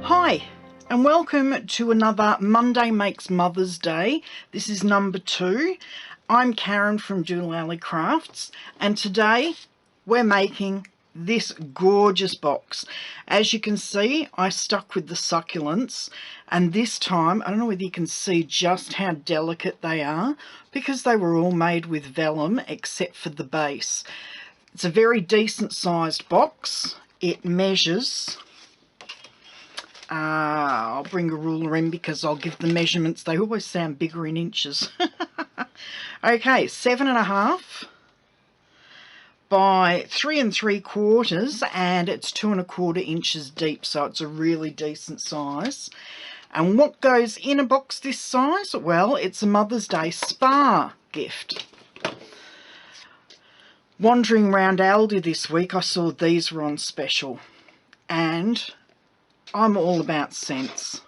Hi and welcome to another Monday Makes Mother's Day. This is number 2. I'm Karen from dolallycrafts and today we're making this gorgeous box. As you can see, I stuck with the succulents, and this time I don't know whether you can see just how delicate they are because they were all made with vellum except for the base. It's a very decent sized box. It measures I'll bring a ruler in because I'll give the measurements. They always sound bigger in inches. Okay, 7.5 by 3 3/4, and it's 2 1/4 inches deep, so it's a really decent size. And what goes in a box this size? Well, it's a Mother's Day spa gift. Wandering around Aldi this week, I saw these were on special, and I'm all about scents.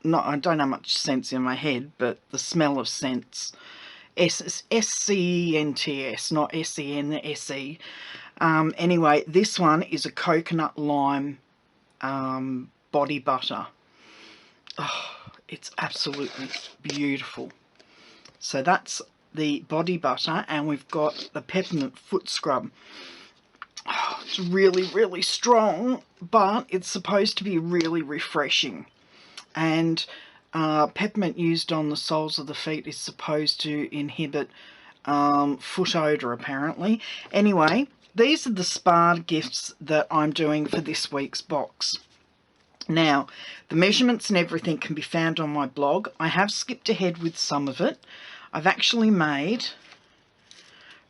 I don't have much scents in my head, but the smell of scents. S-C-E-N-T-S, not S-E-N-S-E. Anyway, this one is a coconut lime body butter. Oh, it's absolutely beautiful. So that's the body butter, and we've got the peppermint foot scrub. Oh, it's really, really strong, but it's supposed to be really refreshing. And peppermint used on the soles of the feet is supposed to inhibit foot odour, apparently. Anyway, these are the spa gifts that I'm doing for this week's box. Now, the measurements and everything can be found on my blog. I have skipped ahead with some of it. I've actually made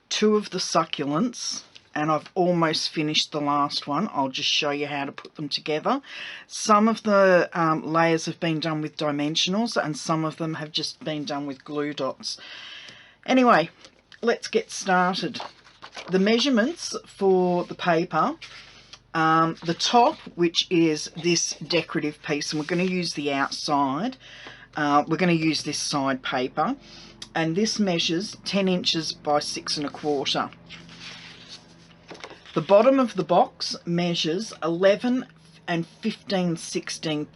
2 of the succulents, and I've almost finished the last one. I'll just show you how to put them together. Some of the layers have been done with dimensionals, and some of them have just been done with glue dots. Anyway, let's get started. The measurements for the paper, the top, which is this decorative piece, and we're going to use the outside. We're going to use this side paper, and this measures 10 inches by 6 1/4. The bottom of the box measures 11 15/16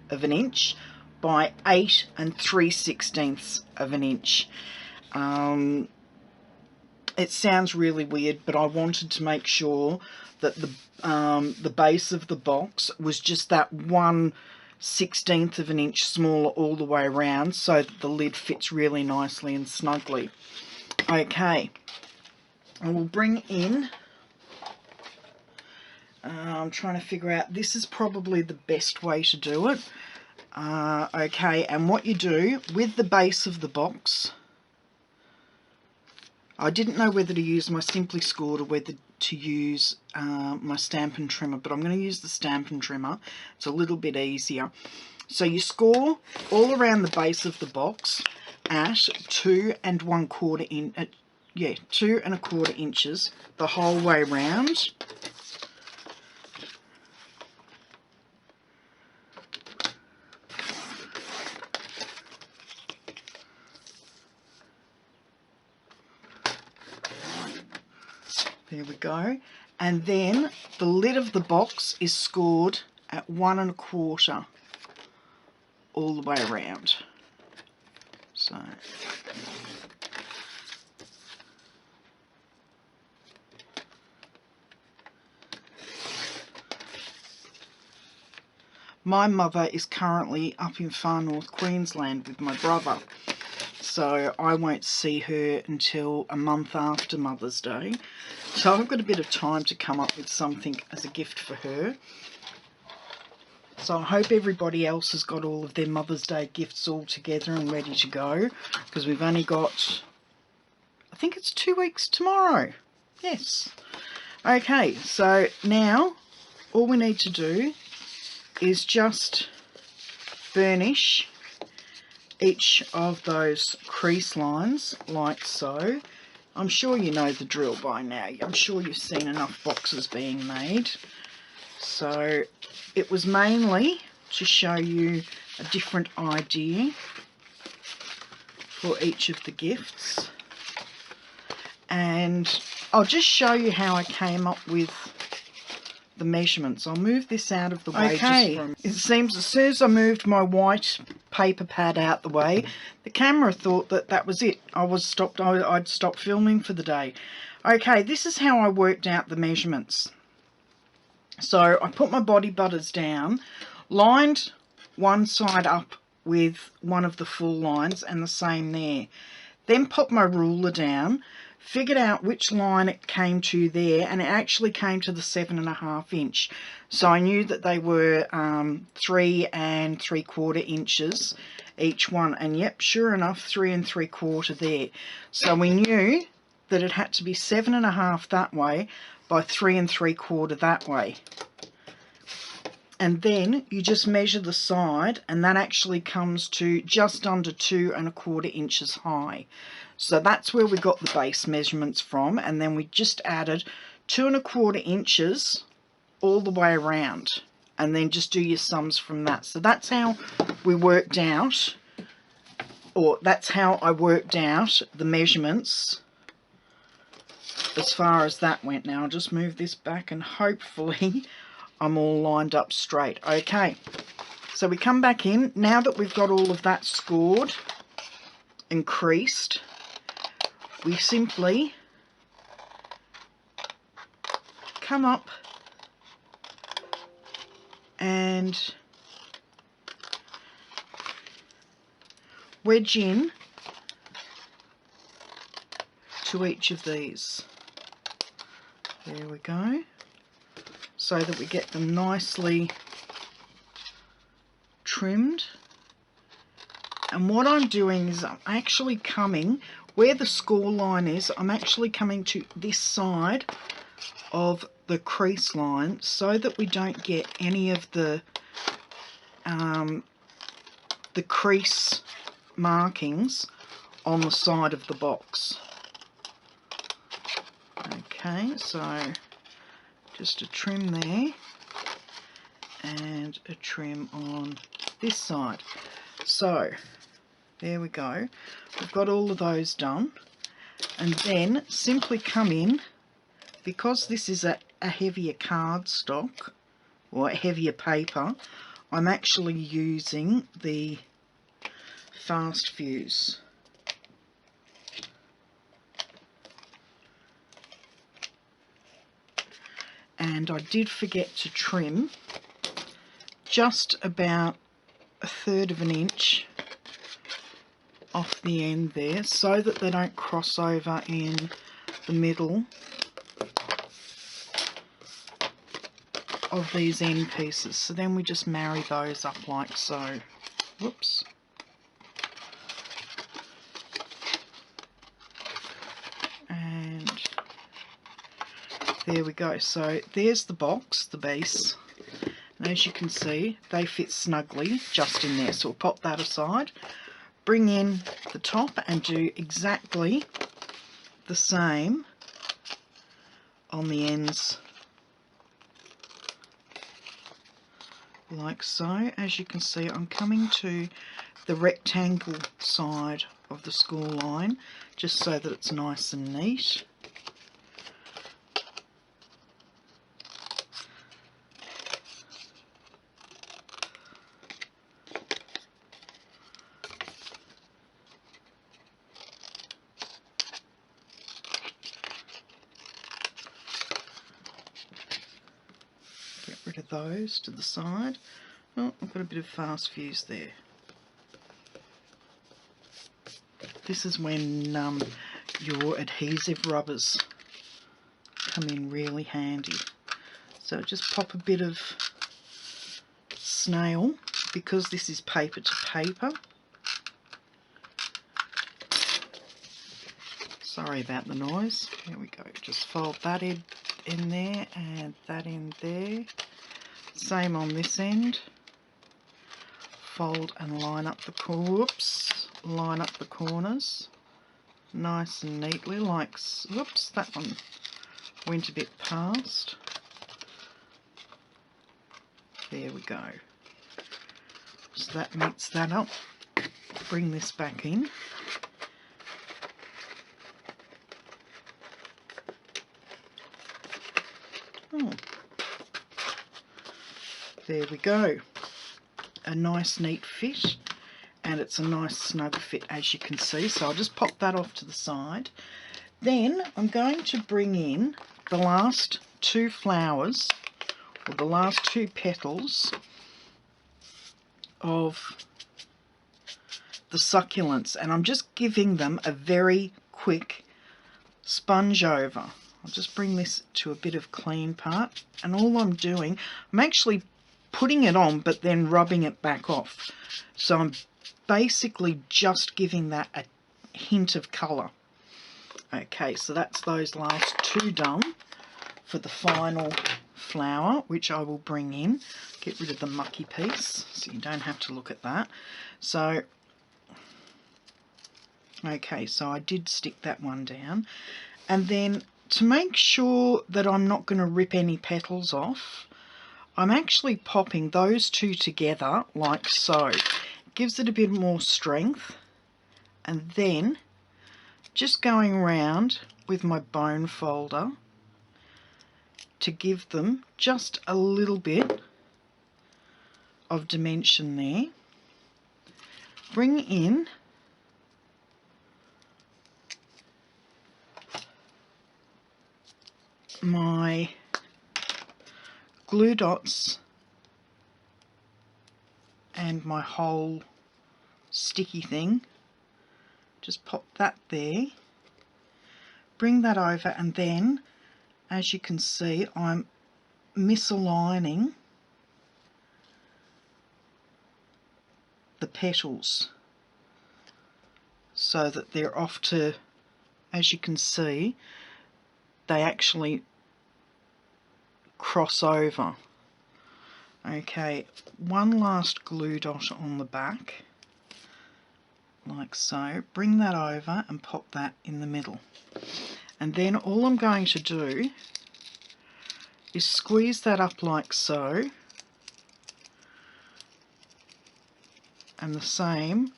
of an inch by 8 3/16 of an inch. It sounds really weird, but I wanted to make sure that the base of the box was just that 1/16 of an inch smaller all the way around, so that the lid fits really nicely and snugly. Okay, I will bring in. I'm trying to figure out, this is probably the best way to do it. Okay, and what you do with the base of the box, I didn't know whether to use my Simply Scored or whether to use my Stampin trimmer, but I'm going to use the Stampin trimmer. It's a little bit easier. So you score all around the base of the box at 2 1/4 2 1/4 inches the whole way round. There we go. And then the lid of the box is scored at 1 1/4 all the way around. So my mother is currently up in far north Queensland with my brother, so I won't see her until a month after Mother's Day. So I've got a bit of time to come up with something as a gift for her. So I hope everybody else has got all of their Mother's Day gifts all together and ready to go, because we've only got, I think it's 2 weeks tomorrow. Yes. Okay, so now all we need to do is just burnish each of those crease lines like so. I'm sure you know the drill by now. I'm sure you've seen enough boxes being made. So it was mainly to show you a different idea for each of the gifts. And I'll just show you how I came up with the measurements. I'll move this out of the way. Okay, it seems as soon as I moved my white paper pad out the way, the camera thought that that was it. I'd stopped filming for the day. Okay, this is how I worked out the measurements. So I put my body butters down, lined one side up with one of the full lines and the same there. Then popped my ruler down, figured out which line it came to there, and it actually came to the 7.5 inch. So I knew that they were 3 3/4 inches each one, and yep, sure enough, 3 3/4 there. So we knew that it had to be 7.5 that way by 3 3/4 that way. And then you just measure the side, and that actually comes to just under 2 1/4 inches high. So that's where we got the base measurements from, and then we just added 2 1/4 inches all the way around, and then just do your sums from that. So that's how we worked out, or that's how I worked out the measurements as far as that went. Now I'll just move this back and hopefully I'm all lined up straight. Okay, so we come back in. Now that we've got all of that scored and creased, we simply come up and wedge in to each of these. There we go. So that we get them nicely trimmed. And what I'm doing is I'm actually coming, where the score line is, I'm actually coming to this side of the crease line so that we don't get any of the crease markings on the side of the box. Okay, so just a trim there and a trim on this side. So there we go. We've got all of those done, and then simply come in, because this is a heavier cardstock or a heavier paper, I'm actually using the fast fuse. And I did forget to trim just about 1/3 of an inch off the end there, so that they don't cross over in the middle of these end pieces. So then we just marry those up like so. Whoops. And there we go. So there's the box, the base, and as you can see they fit snugly just in there. So we'll pop that aside, bring in the top and do exactly the same on the ends like so. As you can see, I'm coming to the rectangle side of the score line just so that it's nice and neat. Get rid of those to the side. Oh, I've got a bit of fast fuse there. This is when your adhesive rubbers come in really handy. So just pop a bit of snail, because this is paper to paper. Sorry about the noise. Here we go. Just fold that in there and that in there. Same on this end. Fold and line up the line up the corners nice and neatly, like, whoops, that one went a bit past. There we go. So that meets that up. Bring this back in. Oh, There we go. A nice neat fit, and it's a nice snug fit, as you can see. So I'll just pop that off to the side. Then I'm going to bring in the last two flowers, or the last two petals of the succulents, and I'm just giving them a very quick sponge over. I'll just bring this to a bit of clean part, and all I'm doing, I'm actually putting it on but then rubbing it back off. So I'm basically just giving that a hint of colour. Okay, so that's those last two done for the final flower, which I will bring in. Get rid of the mucky piece so you don't have to look at that. So, okay, so I did stick that one down. And then to make sure that I'm not going to rip any petals off, I'm actually popping those two together like so. It gives it a bit more strength. And then just going around with my bone folder to give them just a little bit of dimension there. Bring in my glue dots and my whole sticky thing. Just pop that there, bring that over, and then as you can see I'm misaligning the petals so that they're off to, as you can see, they actually cross over. Okay, one last glue dot on the back like so. Bring that over and pop that in the middle, and then all I'm going to do is squeeze that up like so, and the same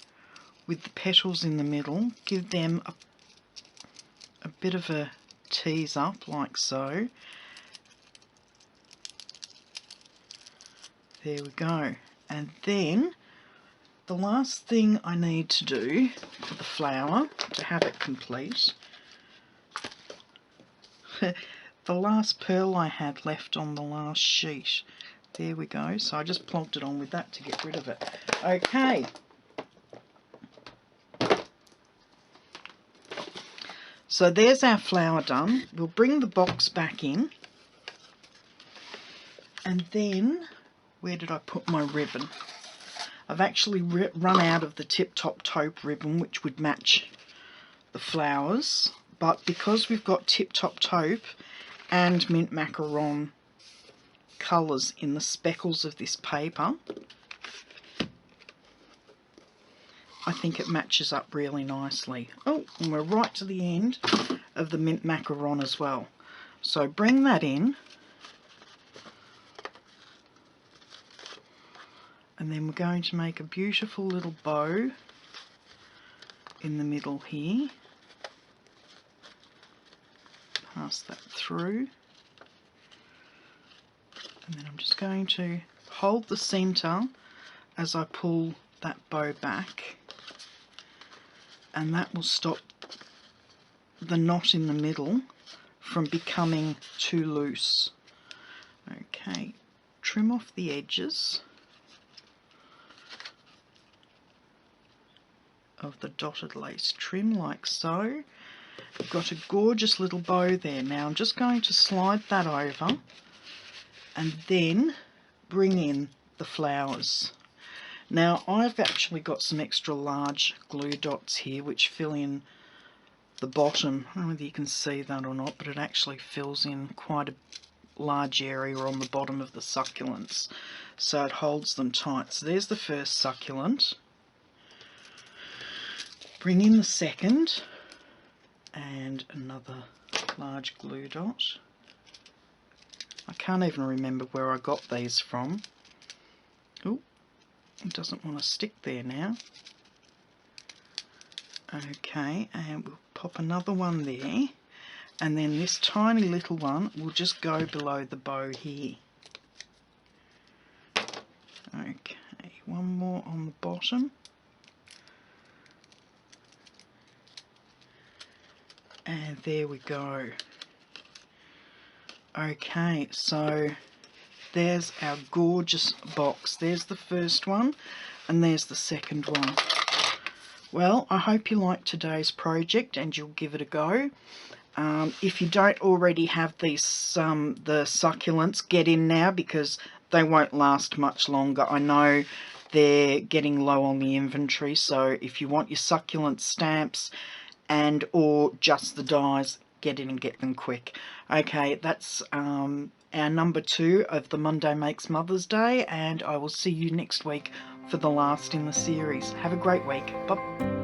with the petals in the middle. Give them a bit of a tease up like so. There we go. And then the last thing I need to do for the flower to have it complete, the last pearl I had left on the last sheet, there we go, so I just plonked it on with that to get rid of it. Okay, so there's our flower done. We'll bring the box back in, and then where did I put my ribbon? I've actually run out of the Tip Top Taupe ribbon, which would match the flowers, but because we've got Tip Top Taupe and Mint Macaron colours in the speckles of this paper, I think it matches up really nicely. Oh, and we're right to the end of the Mint Macaron as well. So bring that in, and then we're going to make a beautiful little bow in the middle here. Pass that through, and then I'm just going to hold the centre as I pull that bow back, and that will stop the knot in the middle from becoming too loose. Okay, trim off the edges of the dotted lace trim like so. We've got a gorgeous little bow there. Now I'm just going to slide that over and then bring in the flowers. Now I've actually got some extra large glue dots here which fill in the bottom. I don't know whether you can see that or not, but it actually fills in quite a large area on the bottom of the succulents, so it holds them tight. So there's the first succulent. Bring in the second, and another large glue dot. I can't even remember where I got these from. Oh, it doesn't want to stick there now. Okay, and we'll pop another one there, and then this tiny little one will just go below the bow here. the bottom. And there we go. Okay, so there's our gorgeous box. There's the first one, and there's the second one. Well, I hope you liked today's project and you'll give it a go. If you don't already have these, the succulents, get in now because they won't last much longer. I know they're getting low on the inventory, so if you want your succulent stamps and or just the dies, get in and get them quick. Okay, that's our number 2 of the Monday Makes Mother's Day, and I will see you next week for the last in the series. Have a great week. Bye.